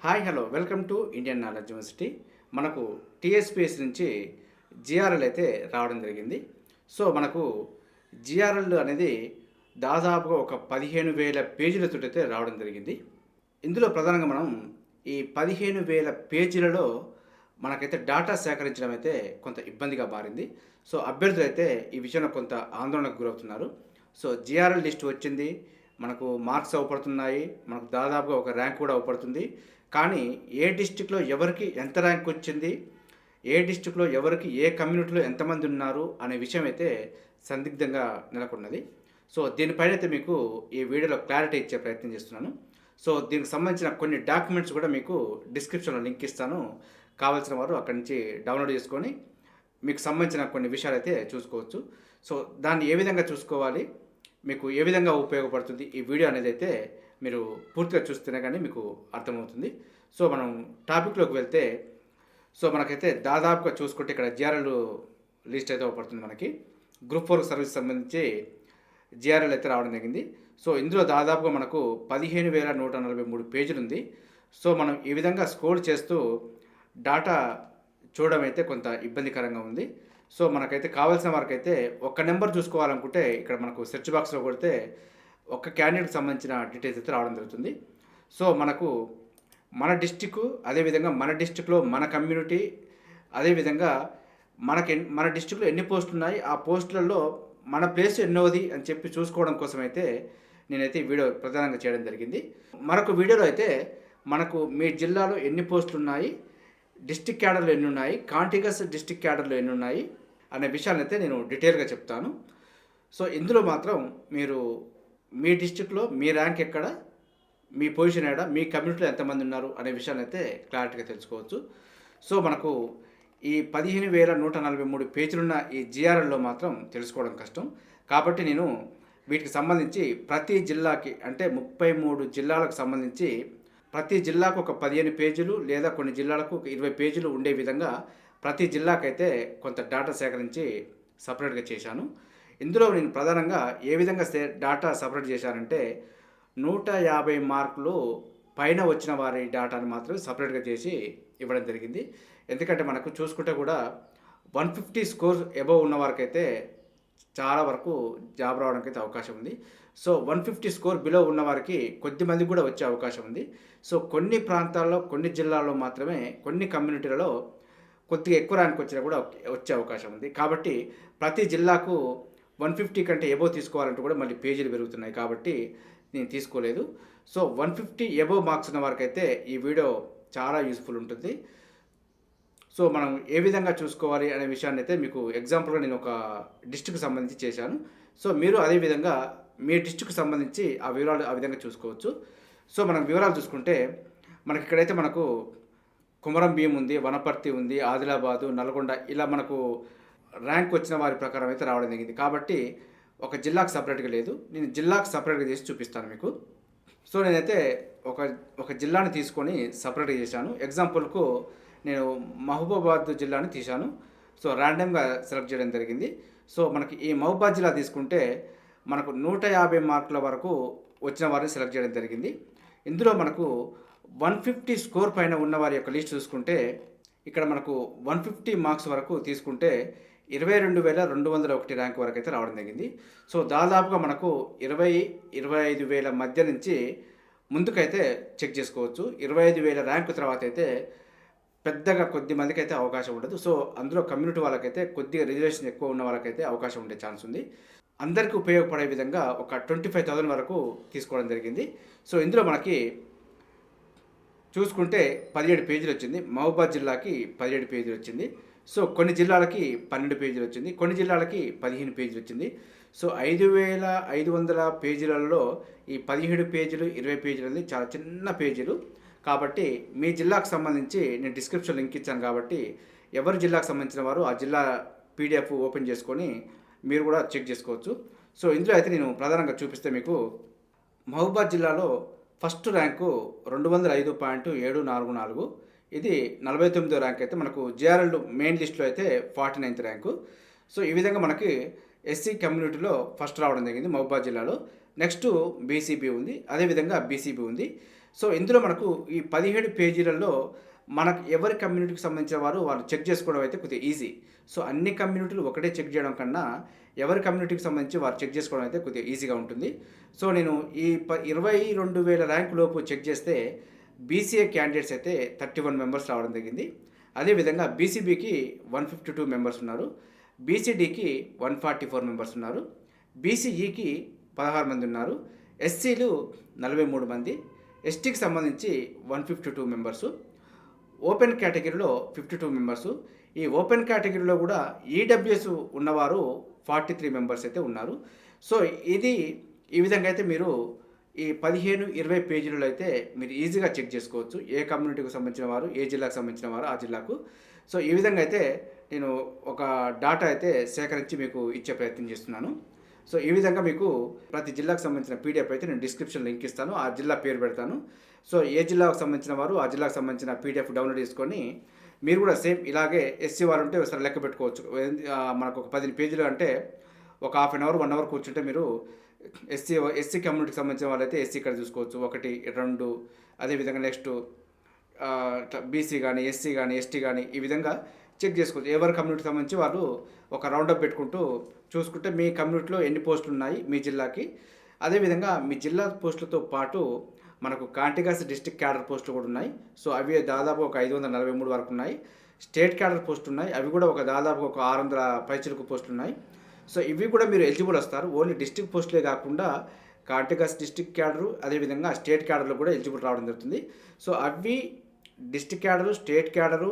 Hi hello welcome to Indian knowledge university. మనకు TSPS నుంచి GRL అయితే రావడం జరిగింది. సో మనకు జిఆర్ఎల్ అనేది దాదాపుగా ఒక 15,000 పేజీలతో అయితే రావడం జరిగింది. ఇందులో ప్రధానంగా మనం ఈ 15,000 పేజీలలో మనకైతే డాటా సేకరించడం అయితే కొంత ఇబ్బందిగా మారింది. సో అభ్యర్థులు అయితే ఈ విషయంలో కొంత ఆందోళనకు గురవుతున్నారు. సో జిఆర్ఎల్ లిస్ట్ వచ్చింది, మనకు మార్క్స్ అవపడుతున్నాయి, మనకు దాదాపుగా ఒక ర్యాంక్ కూడా అవపడుతుంది. కానీ ఏ డిస్ట్రిక్ట్లో ఎవరికి ఎంత ర్యాంక్ వచ్చింది, ఏ డిస్ట్రిక్ట్లో ఎవరికి ఏ కమ్యూనిటీలో ఎంతమంది ఉన్నారు అనే విషయం అయితే సందిగ్ధంగా నెలకొన్నది. సో దీనిపైన అయితే మీకు ఈ వీడియోలో క్లారిటీ ఇచ్చే ప్రయత్నం చేస్తున్నాను. సో దీనికి సంబంధించిన కొన్ని డాక్యుమెంట్స్ కూడా మీకు డిస్క్రిప్షన్లో లింక్ ఇస్తాను. కావాల్సిన వారు అక్కడి నుంచి డౌన్లోడ్ చేసుకొని మీకు సంబంధించిన కొన్ని విషయాలు అయితే చూసుకోవచ్చు. సో దాన్ని ఏ విధంగా చూసుకోవాలి, మీకు ఏ విధంగా ఉపయోగపడుతుంది ఈ వీడియో అనేది అయితే మీరు పూర్తిగా చూస్తేనే కానీ మీకు అర్థమవుతుంది. సో మనం టాపిక్లోకి వెళ్తే, సో మనకైతే దాదాపుగా చూసుకుంటే ఇక్కడ జిఆర్ఎల్ లిస్ట్ అయితే పడుతుంది. మనకి గ్రూప్ 4 సర్వీస్ సంబంధించి జిఆర్ఎల్ అయితే రావడం జరిగింది. సో ఇందులో దాదాపుగా మనకు 15,143 పేజీలు ఉంది. సో మనం ఈ విధంగా స్క్రోల్ చేస్తూ డాటా చూడడం అయితే కొంత ఇబ్బందికరంగా ఉంది. సో మనకైతే కావాల్సిన వారికైతే ఒక్క నెంబర్ చూసుకోవాలనుకుంటే ఇక్కడ మనకు సెర్చ్ బాక్స్లో కొడితే ఒక్క క్యాండిడేట్కి సంబంధించిన డీటెయిల్స్ అయితే రావడం జరుగుతుంది. సో మనకు మన డిస్టిక్, అదేవిధంగా మన డిస్టిక్లో మన కమ్యూనిటీ, అదేవిధంగా మన డిస్టిక్లో ఎన్ని పోస్టులు ఉన్నాయి, ఆ పోస్టులలో మన ప్లేస్ ఎన్నోది అని చెప్పి చూసుకోవడం కోసం అయితే నేనైతే ఈ వీడియో ప్రధానంగా చేయడం జరిగింది. మరొక వీడియోలో అయితే మనకు మీ జిల్లాలో ఎన్ని పోస్టులు ఉన్నాయి, డిస్టిక్ క్యాడర్లు ఎన్ని ఉన్నాయి, కాంటిగస్ డిస్టిక్ క్యాడర్లు ఎన్ని ఉన్నాయి అనే విషయాన్ని అయితే నేను డీటెయిల్గా చెప్తాను. సో ఇందులో మాత్రం మీరు మీ డిస్టిక్లో మీ ర్యాంక్ ఎక్కడ, మీ పొజిషన్ ఎక్కడ, మీ కమ్యూనిటీలో ఎంతమంది ఉన్నారు అనే విషయాన్ని అయితే క్లారిటీగా తెలుసుకోవచ్చు. సో మనకు ఈ 15,143 పేజీలున్న ఈ జిఆర్ఎల్లో మాత్రం తెలుసుకోవడం కష్టం. కాబట్టి నేను వీటికి సంబంధించి ప్రతి జిల్లాకి, అంటే 33 జిల్లాలకు సంబంధించి ప్రతి జిల్లాకు ఒక 15 పేజీలు లేదా కొన్ని జిల్లాలకు ఒక 20 పేజీలు ఉండే విధంగా ప్రతి జిల్లాకైతే కొంత డేటా సేకరించి సపరేట్గా చేశాను. ఇందులో నేను ప్రధానంగా ఏ విధంగా డాటా సపరేట్ చేశానంటే 150 మార్కులు పైన వచ్చిన వారి డాటాను మాత్రమే సపరేట్గా చేసి ఇవ్వడం జరిగింది. ఎందుకంటే మనకు చూసుకుంటే కూడా 150 స్కోర్ ఎబవ్ ఉన్న వారికైతే చాలా వరకు జాబ్ రావడానికి అయితే అవకాశం ఉంది. సో 150 స్కోర్ బిలో ఉన్న వారికి కొద్ది మందికి కూడా వచ్చే అవకాశం ఉంది. సో కొన్ని ప్రాంతాల్లో, కొన్ని జిల్లాల్లో మాత్రమే, కొన్ని కమ్యూనిటీలలో కొద్దిగా ఎక్కువ ర్యాంక్ వచ్చినా కూడా వచ్చే అవకాశం ఉంది. కాబట్టి ప్రతి జిల్లాకు 150 కంటే ఎబోవ్ తీసుకోవాలంటే కూడా మళ్ళీ పేజీలు పెరుగుతున్నాయి, కాబట్టి నేను తీసుకోలేదు. సో 150 ఎబోవ్ మార్క్స్ ఉన్న వారికైతే ఈ వీడియో చాలా యూస్ఫుల్ ఉంటుంది. సో మనం ఏ విధంగా చూసుకోవాలి అనే విషయాన్ని అయితే మీకు ఎగ్జాంపుల్గా నేను ఒక డిస్ట్రిక్ట్కి సంబంధించి చేశాను. సో మీరు అదేవిధంగా మీ డిస్ట్రిక్ట్కి సంబంధించి ఆ వివరాలు ఆ విధంగా చూసుకోవచ్చు. సో మనం వివరాలు చూసుకుంటే మనకి ఇక్కడైతే మనకు కుమరం భీం ఉంది, వనపర్తి ఉంది, ఆదిలాబాదు, నల్గొండ, ఇలా మనకు ర్యాంక్ వచ్చిన వారి ప్రకారం అయితే రావడం జరిగింది. కాబట్టి ఒక జిల్లాకు సపరేట్గా లేదు, నేను జిల్లాకు సపరేట్గా చేసి చూపిస్తాను మీకు. సో నేనైతే ఒక జిల్లాని తీసుకొని సపరేట్గా చేశాను. ఎగ్జాంపుల్కు నేను మహబూబాబాద్ జిల్లాని తీశాను. సో ర్యాండమ్గా సెలెక్ట్ చేయడం జరిగింది. సో మనకి ఈ మహబూబాబాద్ జిల్లా తీసుకుంటే మనకు 150 మార్కుల వరకు వచ్చిన వారిని సెలెక్ట్ చేయడం జరిగింది. ఇందులో మనకు 150 స్కోర్ పైన ఉన్న వారి యొక్క లిస్ట్ చూసుకుంటే ఇక్కడ మనకు 150 మార్క్స్ వరకు తీసుకుంటే 22,201 ర్యాంక్ వరకు అయితే రావడం జరిగింది. సో దాదాపుగా మనకు 20-25,000 మధ్య నుంచి ముందుకైతే చెక్ చేసుకోవచ్చు. 25,000 ర్యాంకు తర్వాత అయితే పెద్దగా కొద్ది మందికి అయితే అవకాశం ఉండదు. సో అందులో కమ్యూనిటీ వాళ్ళకైతే కొద్దిగా రిజర్వేషన్ ఎక్కువ ఉన్న వాళ్ళకైతే అవకాశం ఉండే ఛాన్స్ ఉంది. అందరికీ ఉపయోగపడే విధంగా ఒక 25,000 వరకు తీసుకోవడం జరిగింది. సో ఇందులో మనకి చూసుకుంటే 17 పేజీలు వచ్చింది. మహబూబాబాద్ జిల్లాకి 17 పేజీలు వచ్చింది. సో కొన్ని జిల్లాలకి 12 పేజీలు వచ్చింది, కొన్ని జిల్లాలకి 15 పేజీలు వచ్చింది. సో 5,500 పేజీలలో ఈ 17 పేజీలు, 20 పేజీలు అనేది చాలా చిన్న పేజీలు. కాబట్టి మీ జిల్లాకు సంబంధించి నేను డిస్క్రిప్షన్ లింక్ ఇచ్చాను, కాబట్టి ఎవరి జిల్లాకు సంబంధించిన వారు ఆ జిల్లా పీడిఎఫ్ ఓపెన్ చేసుకొని మీరు కూడా చెక్ చేసుకోవచ్చు. సో ఇందులో అయితే నేను ప్రధానంగా చూపిస్తే మీకు మహబూబాబాద్ జిల్లాలో ఫస్ట్ ర్యాంకు 205.744, ఇది 49వ ర్యాంక్ అయితే మనకు జిఆర్ఎల్ మెయిన్ లిస్ట్లో అయితే 49th ర్యాంకు. సో ఈ విధంగా మనకి ఎస్సీ కమ్యూనిటీలో ఫస్ట్ రావడం జరిగింది మహబూబాబాద్ జిల్లాలో. నెక్స్ట్ బీసీబీ ఉంది, అదేవిధంగా బీసీబీ ఉంది. సో ఇందులో మనకు ఈ 17 పేజీలలో మనకు ఎవరి కమ్యూనిటీకి సంబంధించిన వారు వాళ్ళు చెక్ చేసుకోవడం అయితే కొద్దిగా ఈజీ. సో అన్ని కమ్యూనిటీలు ఒకటే చెక్ చేయడం కన్నా ఎవరి కమ్యూనిటీకి సంబంధించి వారు చెక్ చేసుకోవడం అయితే కొద్దిగా ఈజీగా ఉంటుంది. సో నేను ఈ 22,000 ర్యాంక్ లోపు చెక్ చేస్తే బీసీఏ క్యాండిడేట్స్ అయితే 31 మెంబర్స్ రావడం జరిగింది. అదేవిధంగా బీసీబీకి 152 మెంబర్స్ ఉన్నారు. బీసీడీకి 144 మెంబర్స్ ఉన్నారు. బీసీఈకి 16 మంది ఉన్నారు. ఎస్సీలు 43 మంది. ఎస్టీకి సంబంధించి 152 మెంబర్సు. ఓపెన్ కేటగిరీలో 52 మెంబర్సు. ఈ ఓపెన్ కేటగిరీలో కూడా ఈడబ్ల్యూఎస్ ఉన్నవారు 43 మెంబర్స్ అయితే ఉన్నారు. సో ఇది ఈ విధంగా అయితే మీరు ఈ 15-20 పేజీలలో అయితే మీరు ఈజీగా చెక్ చేసుకోవచ్చు. ఏ కమ్యూనిటీకి సంబంధించిన వారు, ఏ జిల్లాకు సంబంధించిన వారు ఆ జిల్లాకు. సో ఈ విధంగా అయితే నేను ఒక డాటా అయితే సేకరించి మీకు ఇచ్చే ప్రయత్నం చేస్తున్నాను. సో ఈ విధంగా మీకు ప్రతి జిల్లాకు సంబంధించిన పీడిఎఫ్ అయితే నేను డిస్క్రిప్షన్ లింక్ ఇస్తాను. ఆ జిల్లా పేరు పెడతాను. సో ఏ జిల్లాకు సంబంధించిన వారు ఆ జిల్లాకు సంబంధించిన పీడిఎఫ్ డౌన్లోడ్ చేసుకొని మీరు కూడా సేమ్ ఇలాగే ఎస్సీ వారు ఉంటే ఒకసారి లెక్క పెట్టుకోవచ్చు. మనకు ఒక 10 పేజీలు అంటే ఒక హాఫ్ అన్ అవర్ 1 అవర్ కూర్చుంటే మీరు ఎస్సీ కమ్యూనిటీకి సంబంధించిన వాళ్ళైతే ఎస్సీ ఇక్కడ చూసుకోవచ్చు. 1, 2 అదేవిధంగా నెక్స్ట్ బీసీ కానీ ఎస్సీ కానీ ఎస్టీ కానీ ఈ విధంగా చెక్ చేసుకోవచ్చు. ఎవరి కమ్యూనిటీకి సంబంధించి వాళ్ళు ఒక రౌండప్ పెట్టుకుంటూ చూసుకుంటే మీ కమ్యూనిటీలో ఎన్ని పోస్టులు ఉన్నాయి మీ జిల్లాకి. అదేవిధంగా మీ జిల్లా పోస్టులతో పాటు మనకు కాంటిగాస్ డిస్ట్రిక్ట్ క్యాడర్ పోస్టులు కూడా ఉన్నాయి. సో అవి దాదాపు ఒక 543 వరకు ఉన్నాయి. స్టేట్ క్యాడర్ పోస్టులు ఉన్నాయి. అవి కూడా ఒక దాదాపు ఒక 600 పైచిలకు పోస్టులు ఉన్నాయి. సో ఇవి కూడా మీరు ఎలిజిబుల్ వస్తారు. ఓన్లీ డిస్ట్రిక్ట్ పోస్టులే కాకుండా కాంటిగాస్ డిస్ట్రిక్ట్ క్యాడరు అదేవిధంగా స్టేట్ క్యాడర్లో కూడా ఎలిజిబుల్ రావడం జరుగుతుంది. సో అవి district cadre, state cadre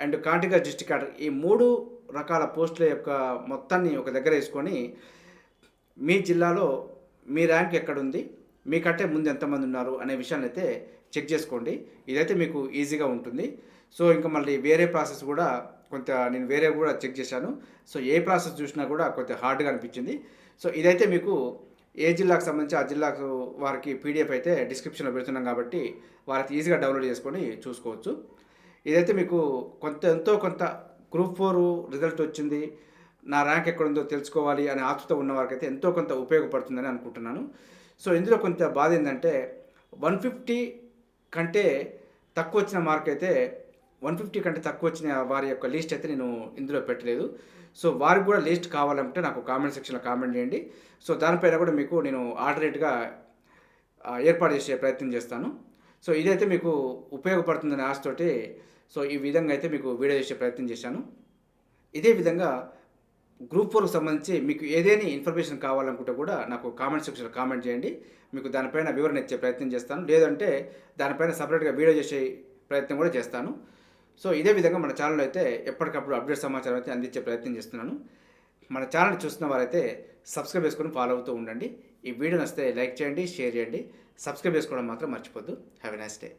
and contiguous district cadre ఈ 3 రకాల పోస్టుల యొక్క మొత్తాన్ని ఒక దగ్గర వేసుకొని మీ జిల్లాలో మీ ర్యాంక్ ఎక్కడుంది, మీకంటే ముందు ఎంతమంది ఉన్నారు అనే విషయాన్ని అయితే చెక్ చేసుకోండి. ఇదైతే మీకు ఈజీగా ఉంటుంది. సో ఇంకా మళ్ళీ వేరే ప్రాసెస్ కూడా నేను వేరే కూడా చెక్ చేశాను. సో ఏ ప్రాసెస్ చూసినా కూడా కొంచెం హార్డ్గా అనిపించింది. సో ఇదైతే మీకు ఏ జిల్లాకు సంబంధించి ఆ జిల్లాకు వారికి పీడిఎఫ్ అయితే డిస్క్రిప్షన్లో పెడుతున్నాం కాబట్టి వారికి ఈజీగా డౌన్లోడ్ చేసుకొని చూసుకోవచ్చు. ఇదైతే మీకు ఎంతో కొంత గ్రూప్ 4 రిజల్ట్ వచ్చింది, నా ర్యాంక్ ఎక్కడుందో తెలుసుకోవాలి అనే ఆతృత ఉన్న వారికైతే ఎంతో కొంత ఉపయోగపడుతుందని అనుకుంటున్నాను. సో ఇందులో కొంత బాధ ఏంటంటే 150 కంటే తక్కువ వచ్చిన మార్క్ అయితే 150 కంటే తక్కువ వచ్చిన వారి యొక్క లిస్ట్ అయితే నేను ఇందులో పెట్టలేదు. సో వారికి కూడా లిస్ట్ కావాలంటే నాకు కామెంట్ సెక్షన్లో కామెంట్ చేయండి. సో దానిపైన కూడా మీకు నేను ఆల్టర్నేట్గా ఏర్పాటు చేసే ప్రయత్నం చేస్తాను. సో ఇదైతే మీకు ఉపయోగపడుతుందనే ఆశతోటి సో ఈ విధంగా అయితే మీకు వీడియో చేసే ప్రయత్నం చేశాను. ఇదే విధంగా గ్రూప్ 4కు సంబంధించి మీకు ఏదైనా ఇన్ఫర్మేషన్ కావాలనుకుంటే కూడా నాకు కామెంట్ సెక్షన్లో కామెంట్ చేయండి. మీకు దానిపైన వివరణ ఇచ్చే ప్రయత్నం చేస్తాను. లేదంటే దానిపైన సపరేట్గా వీడియో చేసే ప్రయత్నం కూడా చేస్తాను. సో ఇదే విధంగా మన ఛానల్లో అయితే ఎప్పటికప్పుడు అప్డేట్ సమాచారం అయితే అందించే ప్రయత్నం చేస్తున్నాను. మన ఛానల్ చూస్తున్న వారైతే సబ్స్క్రైబ్ చేసుకొని ఫాలో అవుతూ ఉండండి. ఈ వీడియో నచ్చితే లైక్ చేయండి, షేర్ చేయండి. సబ్స్క్రైబ్ చేసుకోవడం మాత్రం మర్చిపోద్దు. Have a nice day.